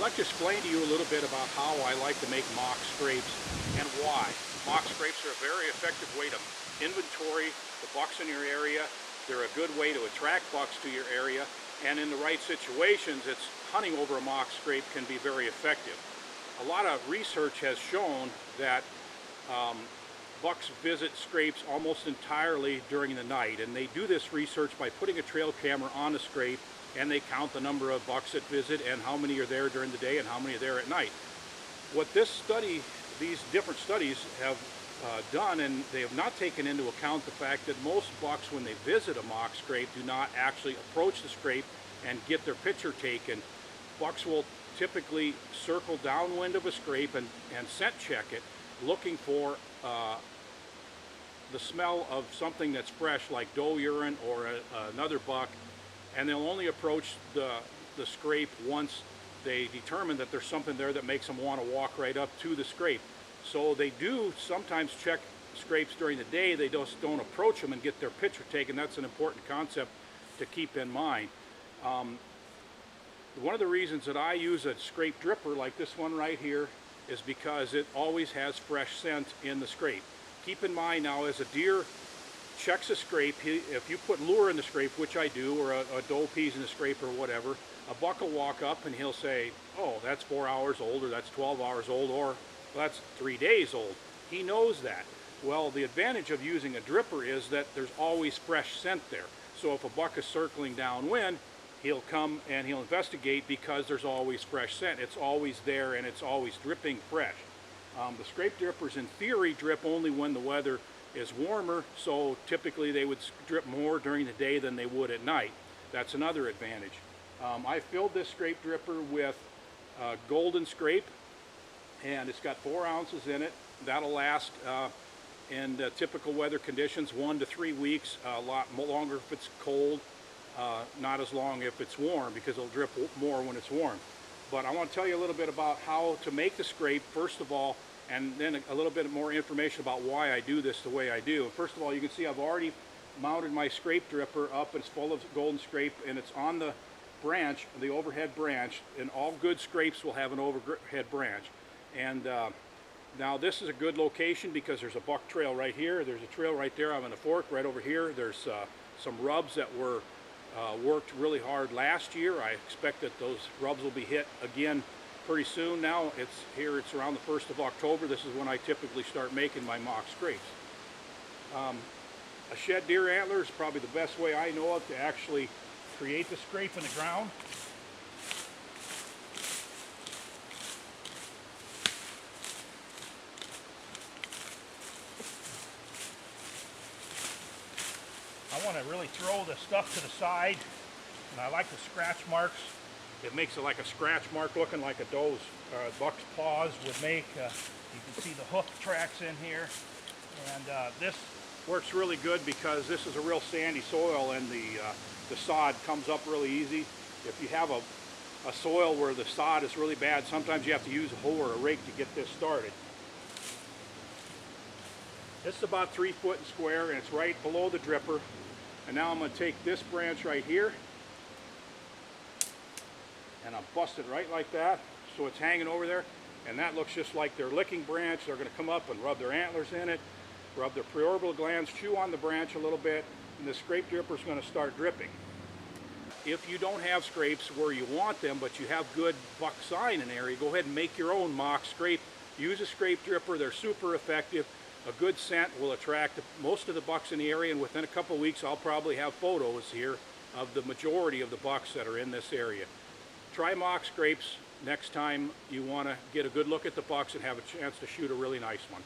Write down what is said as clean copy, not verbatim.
I'd like to explain to you a little bit about how I like to make mock scrapes and why. Mock scrapes are a very effective way to inventory the bucks in your area. They're a good way to attract bucks to your area, and in the right situations, hunting over a mock scrape can be very effective. A lot of research has shown that bucks visit scrapes almost entirely during the night, and they do this research by putting a trail camera on the scrape, and they count the number of bucks that visit and how many are there during the day and how many are there at night. What these different studies have done, and they have not taken into account the fact that most bucks, when they visit a mock scrape, do not actually approach the scrape and get their picture taken. Bucks will typically circle downwind of a scrape and scent check it, looking for the smell of something that's fresh, like doe urine or another buck, and they'll only approach the scrape once they determine that there's something there that makes them want to walk right up to the scrape. So they do sometimes check scrapes during the day. They just don't approach them and get their picture taken. That's an important concept to keep in mind. One of the reasons that I use a scrape dripper like this one right here is because it always has fresh scent in the scrape. Keep in mind now, as a deer checks a scrape, if you put lure in the scrape, which I do, or a doe pees in the scrape or whatever, a buck will walk up and he'll say, oh, that's 4 hours old, or that's 12 hours old, or well, that's 3 days old. He knows that. Well, the advantage of using a dripper is that there's always fresh scent there. So if a buck is circling downwind, he'll come and he'll investigate because there's always fresh scent. It's always there and it's always dripping fresh. The scrape drippers in theory drip only when the weather is warmer, so typically they would drip more during the day than they would at night. That's another advantage. I filled this scrape dripper with golden scrape, and it's got 4 ounces in it. That'll last in typical weather conditions 1 to 3 weeks, a lot longer if it's cold, not as long if it's warm, because it'll drip more when it's warm. But I want to tell you a little bit about how to make the scrape first of all, and then a little bit more information about why I do this the way I do. First of all, you can see I've already mounted my scrape dripper up. It's full of golden scrape, and it's on the branch, the overhead branch, and all good scrapes will have an overhead branch. And now this is a good location because there's a buck trail right here, there's a trail right there. I'm in a fork right over here. There's some rubs that were worked really hard last year. I expect that those rubs will be hit again pretty soon. Now it's around the 1st of October. This is when I typically start making my mock scrapes. A shed deer antler is probably the best way I know of to actually create the scrape in the ground. I want to really throw the stuff to the side, and I like the scratch marks. It makes it like a scratch mark, looking like a doe's buck's paws would make. You can see the hoof tracks in here, and this works really good because this is a real sandy soil, and the sod comes up really easy. If you have a soil where the sod is really bad, sometimes you have to use a hoe or a rake to get this started. This is about 3 foot in square, and it's right below the dripper. And now I'm going to take this branch right here, and I'll bust it right like that, so it's hanging over there, and that looks just like their licking branch. They're going to come up and rub their antlers in it, rub their preorbital glands, chew on the branch a little bit, and the scrape dripper is going to start dripping. If you don't have scrapes where you want them, but you have good buck sign in an area, go ahead and make your own mock scrape. Use a scrape dripper. They're super effective. A good scent will attract most of the bucks in the area, and within a couple of weeks I'll probably have photos here of the majority of the bucks that are in this area. Try mock scrapes next time you want to get a good look at the bucks and have a chance to shoot a really nice one.